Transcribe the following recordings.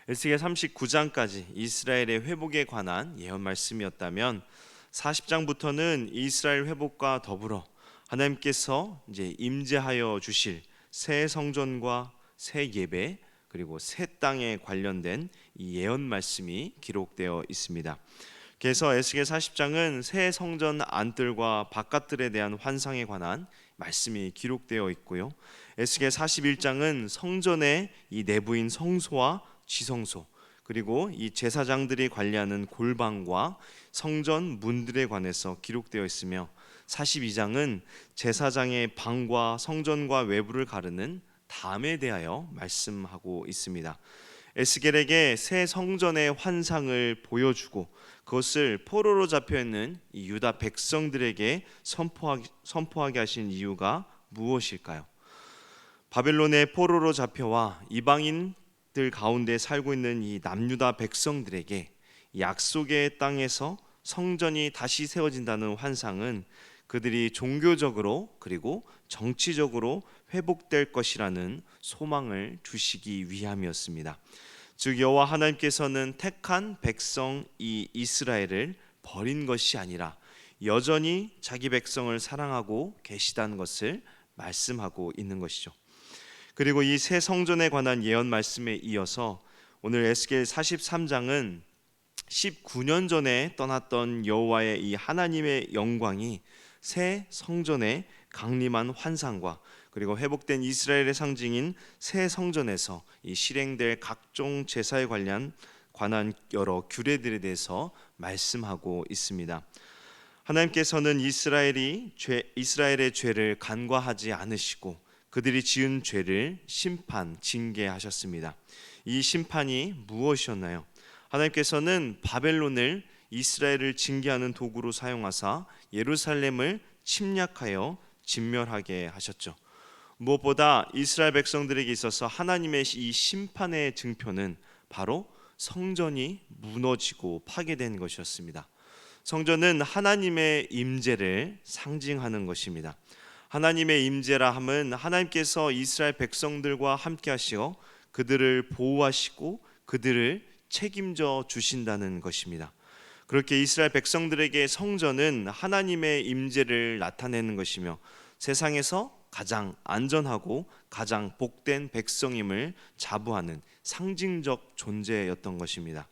에스겔 39장까지 이스라엘의 회복에 관한 예언 말씀이었다면 40장부터는 이스라엘 회복과 더불어 하나님께서 이제 임재하여 주실 새 성전과 새 예배 그리고 새 땅에 관련된 이 예언 말씀이 기록되어 있습니다. 그래서 에스겔 40장은 새 성전 안뜰과 바깥뜰에 대한 환상에 관한 말씀이 기록되어 있고요. 에스겔 41장은 성전의 이 내부인 성소와 지성소 그리고 이 제사장들이 관리하는 골방과 성전 문들에 관해서 기록되어 있으며 42장은 제사장의 방과 성전과 외부를 가르는 담에 대하여 말씀하고 있습니다. 에스겔에게 새 성전의 환상을 보여주고 그것을 포로로 잡혀있는 이 유다 백성들에게 선포하게 하신 이유가 무엇일까요? 바벨론의 포로로 잡혀와 이방인들 가운데 살고 있는 이 남유다 백성들에게 약속의 땅에서 성전이 다시 세워진다는 환상은 그들이 종교적으로 그리고 정치적으로 회복될 것이라는 소망을 주시기 위함이었습니다. 즉 여호와 하나님께서는 택한 백성 이 이스라엘을 버린 것이 아니라 여전히 자기 백성을 사랑하고 계시다는 것을 말씀하고 있는 것이죠. 그리고 이 새 성전에 관한 예언 말씀에 이어서 오늘 에스겔 43장은 19년 전에 떠났던 여호와의 이 하나님의 영광이 새 성전의 강림한 환상과 그리고 회복된 이스라엘의 상징인 새 성전에서 이 실행될 각종 제사에 관한 여러 규례들에 대해서 말씀하고 있습니다. 하나님께서는 이스라엘의 죄를 간과하지 않으시고 그들이 지은 죄를 징계하셨습니다. 이 심판이 무엇이었나요? 하나님께서는 바벨론을 이스라엘을 징계하는 도구로 사용하사 예루살렘을 침략하여 진멸하게 하셨죠. 무엇보다 이스라엘 백성들에게 있어서 하나님의 이 심판의 증표는 바로 성전이 무너지고 파괴된 것이었습니다. 성전은 하나님의 임재를 상징하는 것입니다. 하나님의 임재라 함은 하나님께서 이스라엘 백성들과 함께 하시어 그들을 보호하시고 그들을 책임져 주신다는 것입니다. 그렇게 이스라엘 백성들에게 성전은 하나님의 임재를 나타내는 것이며 세상에서 가장 안전하고 가장 복된 백성임을 자부하는 상징적 존재였던 것입니다.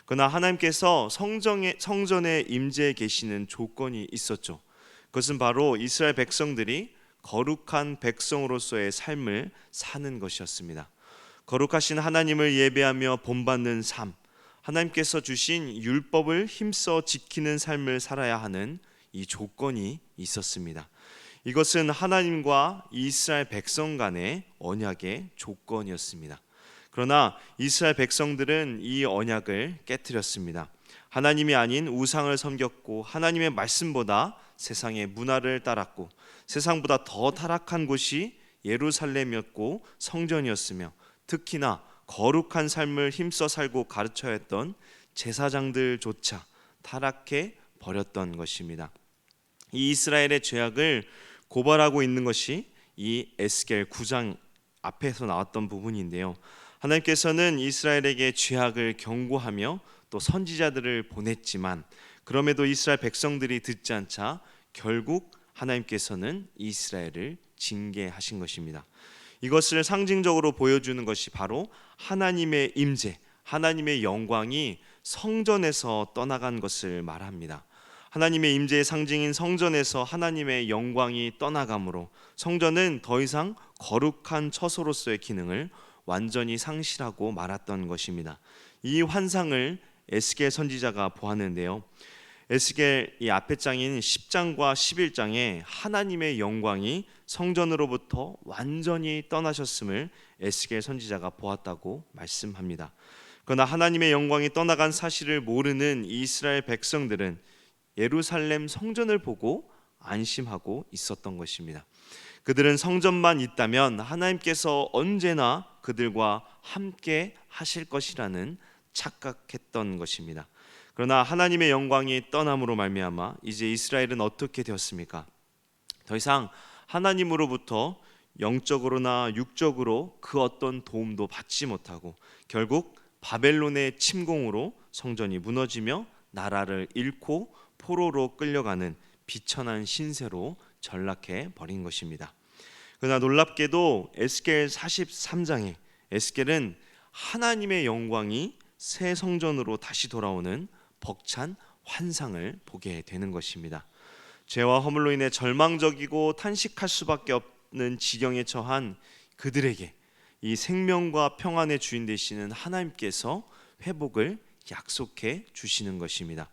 그러나 하나님께서 성전에 임재해 계시는 조건이 있었죠. 그것은 바로 이스라엘 백성들이 거룩한 백성으로서의 삶을 사는 것이었습니다. 거룩하신 하나님을 예배하며 본받는 삶, 하나님께서 주신 율법을 힘써 지키는 삶을 살아야 하는 이 조건이 있었습니다. 이것은 하나님과 이스라엘 백성 간의 언약의 조건이었습니다. 그러나 이스라엘 백성들은 이 언약을 깨뜨렸습니다. 하나님이 아닌 우상을 섬겼고 하나님의 말씀보다 세상의 문화를 따랐고 세상보다 더 타락한 곳이 예루살렘이었고 성전이었으며 특히나 거룩한 삶을 힘써 살고 가르쳐야 했던 제사장들조차 타락해 버렸던 것입니다. 이 이스라엘의 죄악을 고발하고 있는 것이 이 에스겔 9장 앞에서 나왔던 부분인데요. 하나님께서는 이스라엘에게 죄악을 경고하며 또 선지자들을 보냈지만 그럼에도 이스라엘 백성들이 듣지 않자 결국 하나님께서는 이스라엘을 징계하신 것입니다. 이것을 상징적으로 보여주는 것이 바로 하나님의 임재, 하나님의 영광이 성전에서 떠나간 것을 말합니다. 하나님의 임재의 상징인 성전에서 하나님의 영광이 떠나가므로 성전은 더 이상 거룩한 처소로서의 기능을 완전히 상실하고 말았던 것입니다. 이 환상을 에스겔 선지자가 보았는데요. 에스겔 이 앞에 장인 10장과 11장에 하나님의 영광이 성전으로부터 완전히 떠나셨음을 에스겔 선지자가 보았다고 말씀합니다. 그러나 하나님의 영광이 떠나간 사실을 모르는 이스라엘 백성들은 예루살렘 성전을 보고 안심하고 있었던 것입니다. 그들은 성전만 있다면 하나님께서 언제나 그들과 함께 하실 것이라는 착각했던 것입니다. 그러나 하나님의 영광이 떠남으로 말미암아 이제 이스라엘은 어떻게 되었습니까? 더 이상 하나님으로부터 영적으로나 육적으로 그 어떤 도움도 받지 못하고 결국 바벨론의 침공으로 성전이 무너지며 나라를 잃고 포로로 끌려가는 비천한 신세로 전락해 버린 것입니다. 그러나 놀랍게도 에스겔 43장에 에스겔은 하나님의 영광이 새 성전으로 다시 돌아오는 벅찬 환상을 보게 되는 것입니다. 죄와 허물로 인해 절망적이고 탄식할 수밖에 없는 지경에 처한 그들에게 이 생명과 평안의 주인 되시는 하나님께서 회복을 약속해 주시는 것입니다.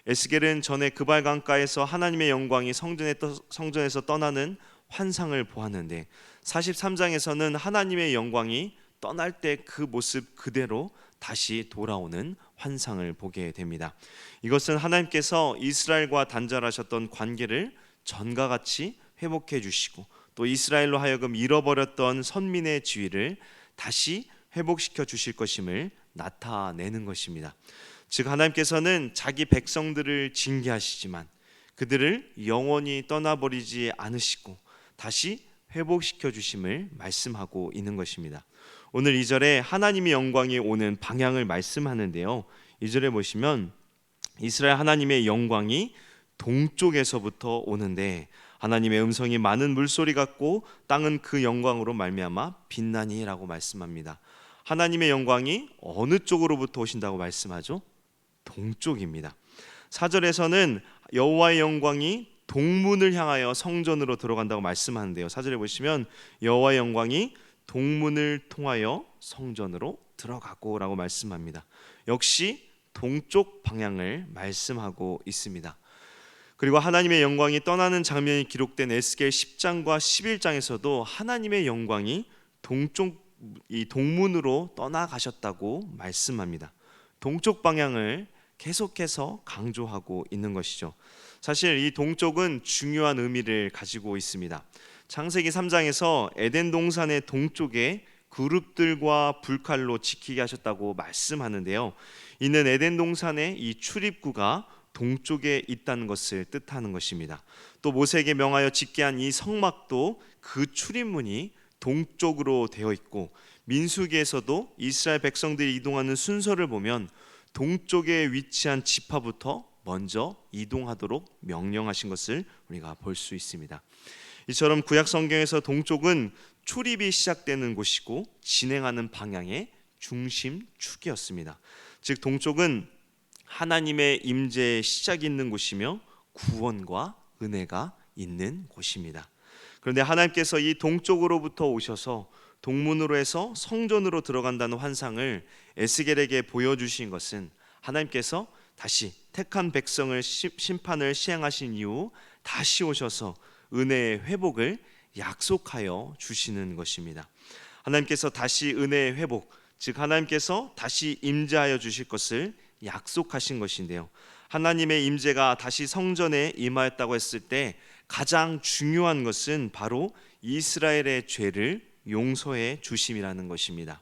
에스겔은 전에 그발 강가에서 하나님의 영광이 성전에서 떠나는 환상을 보았는데 43장에서는 하나님의 영광이 떠날 때 그 모습 그대로 다시 돌아오는 환상을 보게 됩니다. 이것은 하나님께서 이스라엘과 단절하셨던 관계를 전과 같이 회복해 주시고 또 이스라엘로 하여금 잃어버렸던 선민의 지위를 다시 회복시켜 주실 것임을 나타내는 것입니다. 즉 하나님께서는 자기 백성들을 징계하시지만 그들을 영원히 떠나버리지 않으시고 다시 회복시켜 주심을 말씀하고 있는 것입니다. 오늘 2절에 하나님의 영광이 오는 방향을 말씀하는데요. 2절에 보시면 이스라엘 하나님의 영광이 동쪽에서부터 오는데 하나님의 음성이 많은 물소리 같고 땅은 그 영광으로 말미암아 빛나니라고 말씀합니다. 하나님의 영광이 어느 쪽으로부터 오신다고 말씀하죠? 동쪽입니다. 4절에서는 여호와의 영광이 동문을 향하여 성전으로 들어간다고 말씀하는데요. 4절에 보시면 여호와의 영광이 동문을 통하여 성전으로 들어가고 라고 말씀합니다. 역시 동쪽 방향을 말씀하고 있습니다. 그리고 하나님의 영광이 떠나는 장면이 기록된 에스겔 10장과 11장에서도 하나님의 영광이 동문으로 떠나가셨다고 말씀합니다. 동쪽 방향을 계속해서 강조하고 있는 것이죠. 사실 이 동쪽은 중요한 의미를 가지고 있습니다. 창세기 3장에서 에덴 동산의 동쪽에 그룹들과 불칼로 지키게 하셨다고 말씀하는데요. 이는 에덴 동산의 이 출입구가 동쪽에 있다는 것을 뜻하는 것입니다. 또 모세에게 명하여 짓게 한 이 성막도 그 출입문이 동쪽으로 되어 있고 민수기에서도 이스라엘 백성들이 이동하는 순서를 보면 동쪽에 위치한 지파부터 먼저 이동하도록 명령하신 것을 우리가 볼 수 있습니다. 이처럼 구약 성경에서 동쪽은 출입이 시작되는 곳이고 진행하는 방향의 중심축이었습니다. 즉 동쪽은 하나님의 임재의 시작이 있는 곳이며 구원과 은혜가 있는 곳입니다. 그런데 하나님께서 이 동쪽으로부터 오셔서 동문으로 해서 성전으로 들어간다는 환상을 에스겔에게 보여주신 것은 하나님께서 다시 택한 백성을 심판을 시행하신 이후 다시 오셔서 은혜의 회복을 약속하여 주시는 것입니다. 하나님께서 다시 은혜의 회복, 즉 하나님께서 다시 임재하여 주실 것을 약속하신 것인데요. 하나님의 임재가 다시 성전에 임하였다고 했을 때 가장 중요한 것은 바로 이스라엘의 죄를 용서해 주심이라는 것입니다.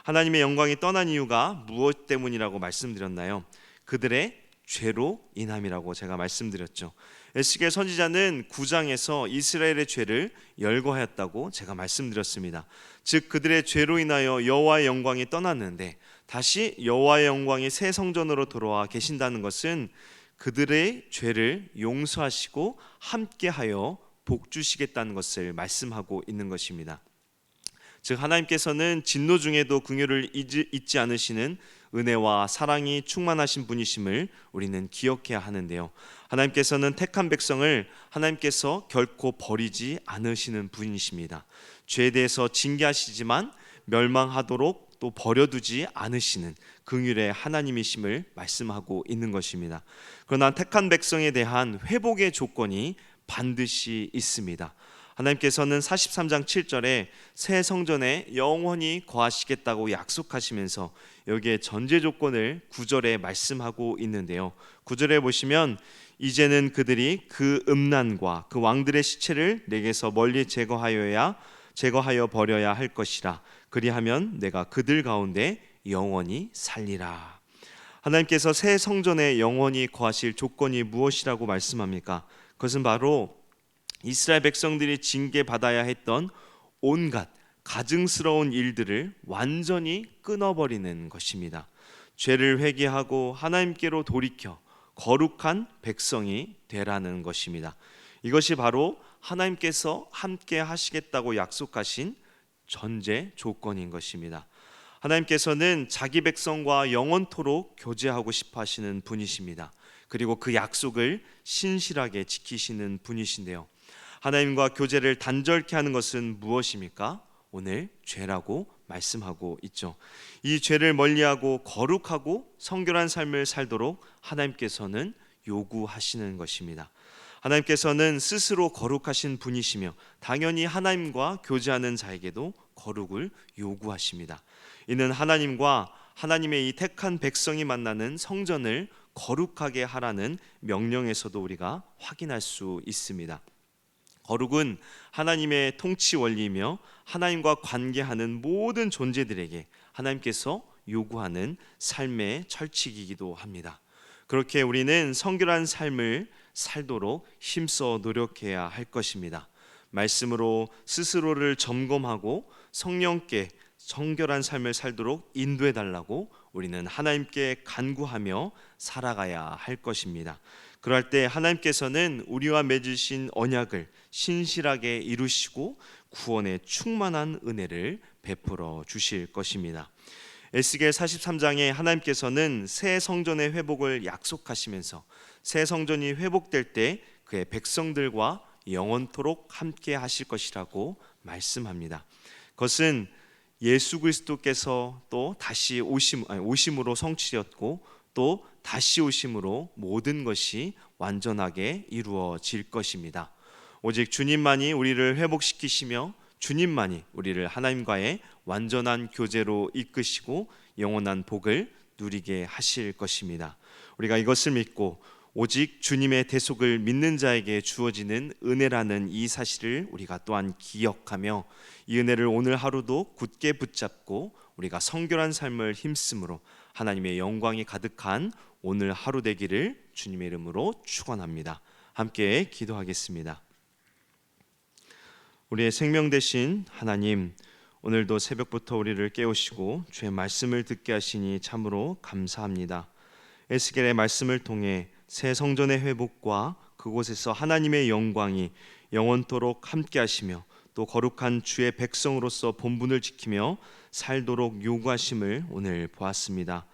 하나님의 영광이 떠난 이유가 무엇 때문이라고 말씀드렸나요? 그들의 죄로 인함이라고 제가 말씀드렸죠. 에스겔 선지자는 9장에서 이스라엘의 죄를 열거하였다고 제가 말씀드렸습니다. 즉 그들의 죄로 인하여 여호와의 영광이 떠났는데 다시 여호와의 영광이 새 성전으로 돌아와 계신다는 것은 그들의 죄를 용서하시고 함께하여 복 주시겠다는 것을 말씀하고 있는 것입니다. 즉 하나님께서는 진노 중에도 긍휼을 잊지 않으시는 은혜와 사랑이 충만하신 분이심을 우리는 기억해야 하는데요. 하나님께서는 택한 백성을 하나님께서 결코 버리지 않으시는 분이십니다. 죄에 대해서 징계하시지만 멸망하도록 또 버려두지 않으시는 긍휼의 하나님이심을 말씀하고 있는 것입니다. 그러나 택한 백성에 대한 회복의 조건이 반드시 있습니다. 하나님께서는 43장 7절에 새 성전에 영원히 거하시겠다고 약속하시면서 여기에 전제 조건을 9절에 말씀하고 있는데요. 9절에 보시면 이제는 그들이 그 음란과 그 왕들의 시체를 내게서 멀리 제거하여 버려야 할 것이라. 그리하면 내가 그들 가운데 영원히 살리라. 하나님께서 새 성전에 영원히 거하실 조건이 무엇이라고 말씀합니까? 그것은 바로 이스라엘 백성들이 징계받아야 했던 온갖 가증스러운 일들을 완전히 끊어버리는 것입니다. 죄를 회개하고 하나님께로 돌이켜 거룩한 백성이 되라는 것입니다. 이것이 바로 하나님께서 함께 하시겠다고 약속하신 전제 조건인 것입니다. 하나님께서는 자기 백성과 영원토록 교제하고 싶어 하시는 분이십니다. 그리고 그 약속을 신실하게 지키시는 분이신데요. 하나님과 교제를 단절케 하는 것은 무엇입니까? 오늘 죄라고 말씀하고 있죠. 이 죄를 멀리하고 거룩하고 성결한 삶을 살도록 하나님께서는 요구하시는 것입니다. 하나님께서는 스스로 거룩하신 분이시며 당연히 하나님과 교제하는 자에게도 거룩을 요구하십니다. 이는 하나님과 하나님의 이 택한 백성이 만나는 성전을 거룩하게 하라는 명령에서도 우리가 확인할 수 있습니다. 거룩은 하나님의 통치 원리이며 하나님과 관계하는 모든 존재들에게 하나님께서 요구하는 삶의 철칙이기도 합니다. 그렇게 우리는 성결한 삶을 살도록 힘써 노력해야 할 것입니다. 말씀으로 스스로를 점검하고 성령께 성결한 삶을 살도록 인도해 달라고 우리는 하나님께 간구하며 살아가야 할 것입니다. 그럴 때 하나님께서는 우리와 맺으신 언약을 신실하게 이루시고 구원의 충만한 은혜를 베풀어 주실 것입니다. 에스겔 43장에 하나님께서는 새 성전의 회복을 약속하시면서 새 성전이 회복될 때 그의 백성들과 영원토록 함께 하실 것이라고 말씀합니다. 그것은 예수 그리스도께서 또 다시 오심으로 성취되었고 또 다시 오심으로 모든 것이 완전하게 이루어질 것입니다. 오직 주님만이 우리를 회복시키시며 주님만이 우리를 하나님과의 완전한 교제로 이끄시고 영원한 복을 누리게 하실 것입니다. 우리가 이것을 믿고 오직 주님의 대속을 믿는 자에게 주어지는 은혜라는 이 사실을 우리가 또한 기억하며 이 은혜를 오늘 하루도 굳게 붙잡고 우리가 성결한 삶을 힘쓰므로 하나님의 영광이 가득한 오늘 하루 되기를 주님의 이름으로 축원합니다. 함께 기도하겠습니다. 우리의 생명 되신 하나님, 오늘도 새벽부터 우리를 깨우시고 주의 말씀을 듣게 하시니 참으로 감사합니다. 에스겔의 말씀을 통해 새 성전의 회복과 그곳에서 하나님의 영광이 영원토록 함께 하시며 또 거룩한 주의 백성으로서 본분을 지키며 살도록 요구하심을 오늘 보았습니다.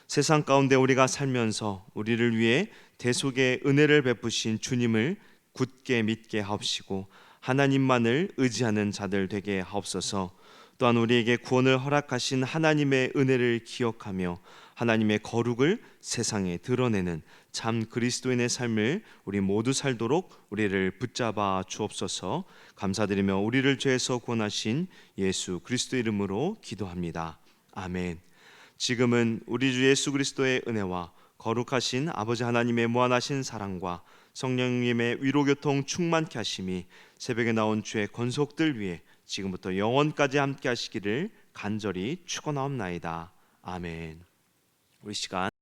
세상 가운데 우리가 살면서 우리를 위해 대속의 은혜를 베푸신 주님을 굳게 믿게 하옵시고 하나님만을 의지하는 자들 되게 하옵소서. 또한 우리에게 구원을 허락하신 하나님의 은혜를 기억하며 하나님의 거룩을 세상에 드러내는 참 그리스도인의 삶을 우리 모두 살도록 우리를 붙잡아 주옵소서. 감사드리며 우리를 죄에서 구원하신 예수 그리스도 이름으로 기도합니다. 아멘. 지금은 우리 주 예수 그리스도의 은혜와 거룩하신 아버지 하나님의 무한하신 사랑과 성령님의 위로교통 충만케 하심이 새벽에 나온 주의 권속들 위해 지금부터 영원까지 함께 하시기를 간절히 축원하옵나이다. 아멘. 우리 시간